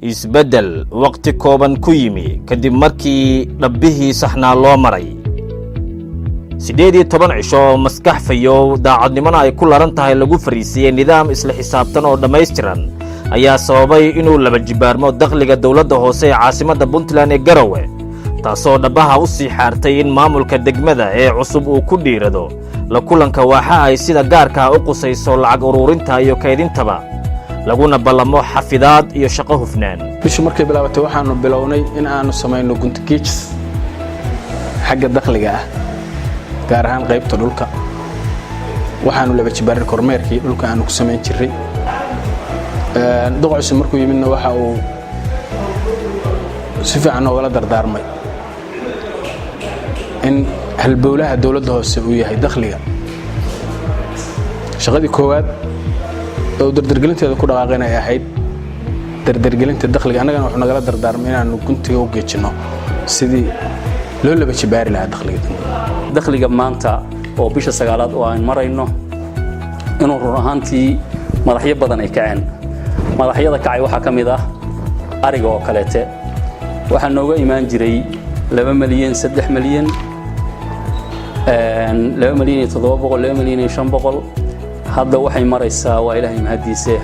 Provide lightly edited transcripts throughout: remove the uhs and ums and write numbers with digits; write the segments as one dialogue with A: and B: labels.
A: isbedel waqti kooban ku yimi kadib markii dhabbihii saxnaa loo maray 18 cisho maskax fayow daacadnimona ay ku laran tahay lagu fariisiyay nidaam isla xisaabtan oo dhameystiran ayaa sababay inuu laba jibaarmo dakhliga dawladda hoose ee caasimadda Puntland ee Garowe taasoo dhabaha u sii xaartay in maamulka degmada ee cusub uu ku dhiirado la kulanka waxa ay sida gaarka u qusayso lacag ururinta iyo kaydintaba laguna ballamo xafidaad iyo shaqo hufnaan
B: bisha markay bilaabatay waxaanu bilownay in aanu sameeyno guntigiis xagga dakhliga ah gaar ahaan qaybta dhulka waxaanu laba jibaarin kormeerkii dhulka aanu ku sameyn jiray doqoysi markuu yimidna waxa uu si fiican oo wala dardaarmay in halbowlaha dawladda hoose uu yahay dakhliga shaqadii koowaad oo dardargelinteeda ku dhaqaaqeen ay ahayd dardargelinta dakhliga annagana wuxuu nagala dardaarmay inaanu guntiga u geejino sidii loo laba jibaari lahaa
C: dakhliga maanta oo bisha 9aad oo aan marayno inuu run ahaantii madaxyo badan ay kaceen madaxyada kacay waxa kamid ah ariga oo kaleete waxa nooga imaan jiray 2 milyan 3 milyan 2 milyan 700 2 milyan 500 hadda waxay maraysaa waa ilaahay mahadiise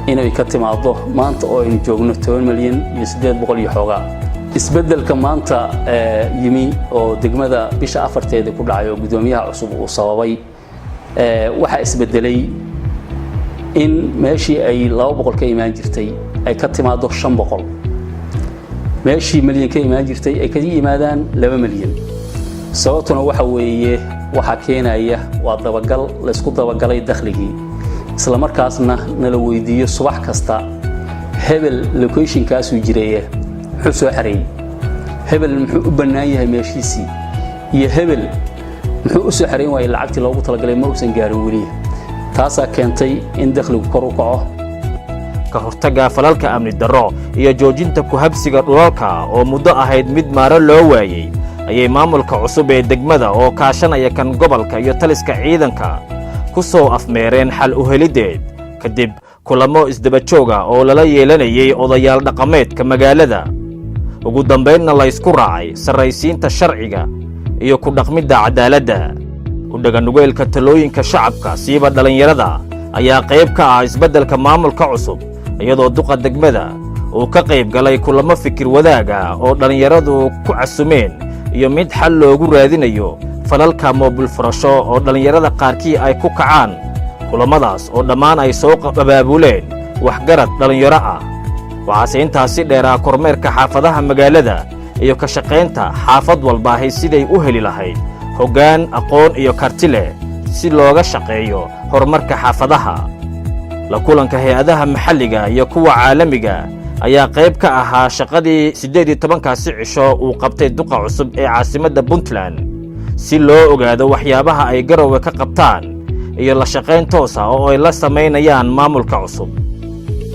C: inay ka timaado maanta oo ay joogno 10 milyan iyo 800 iyo xogaa isbedelka maanta yimi oo degmada bisha 4teeda ku dhacay oo gudoomiyaha cusub uu sababay waxa isbedelay in meeshii ay 200 ka imaan jirtay ay ka timaado 500 meeshii milyan ka imaan jirtay ay ka yimaadaan 2 milyan sababtuna waxa weeye waxa keenaya waa dabagal la isku dabagalay dakhligii isla markaasna nala weydiiyo subax kasta hebel location kaas uu jiray xusoo xareey hebel muxuu u bannaan yahay meeshiisii iyo hebel muxuu u soo xareyn waayay lacagtii loogu talagalay ma uusan gaarin weli taasa keentay in dakhligu kor u kaco
A: ka hortaga falalka amni darro iyo joojinta ku habsiga dhulalka oo muddo ahayd mid maaro loo waayay ayay maamulka cusub ee degmada oo kaashanaya kan gobolka iyo taliska ciidanka ku soo afmeereen xal u helideed kadib kulamo isdaba jooga oo lala yeelanayay odayaal dhaqameedka magaalada ugu dambeynna la isku raacay saraysiinta sharciga iyo ku dhaqmidda cadaaladda u dhaganugeelka talooyinka shacabka siiba dhalinyarada ayaa qayb ka ah isbeddelka maamulka cusub iyadoo duqa degmada uu ka qayb galay kulamo fikir wadaaga oo dhalinyaradu ku casumeen iyo mid xal loogu raadinayo falalka mobil furasho oo dhalinyarada qaarkii ay ku kacaan kulamadaas oo dhammaan ay soo abaabuleen waxgarad dhalinyaro ah waxaase intaasi dheeraa kormeerka xaafadaha magaalada iyo ka shaqaynta xaafad walba ahay siday u heli lahayd hoggaan aqoon iyo karti leh si looga shaqeeyo horumarka xaafadaha la kulanka hay'adaha maxalliga iyo kuwa caalamiga ayaa qayb ka ahaa shaqadii 18 cisho uu qabtay duqa cusub ee caasimadda Puntland si loo ogaado waxyaabaha ay Garowe ka qabtaan iyo la shaqayn toos ah oo ay la sameynayaan maamulka cusub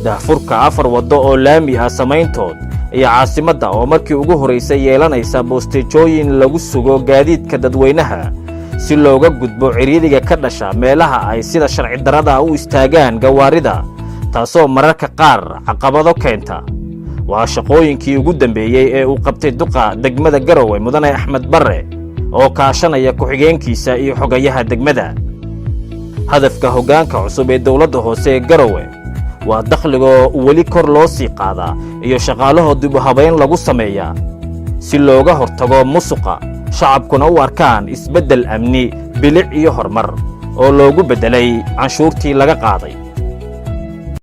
A: daafurka 4 wado oo laami ah sameyntood iyo caasimadda oo markii ugu horeysay yeelanaysa boostejooyin lagu sugo gaadiidka dadweynaha si looga gudbo ciriiriga ka dhasha meelaha ay sida sharci darrada u istaagaan gawaarida taasoo mararka qaar caqabado keenta waa shaqooyinkii ugu dambeeyay ee uu qabtay duqa degmada Garowe mudane Axmed Barre oo kaashanaya ku-xigeenkiisa iyo xogayaha degmada hadafka hoggaanka cusub ee dawladda hoose ee Garowe waa dakhliga weli kor loo sii qaadaa iyo shaqaalaha dib u habeyn lagu sameeyaa si looga hortago musuqa shacabkuna u arkaan isbeddel amni bilic iyo horumar oo loogu bedelay canshuurtii laga qaaday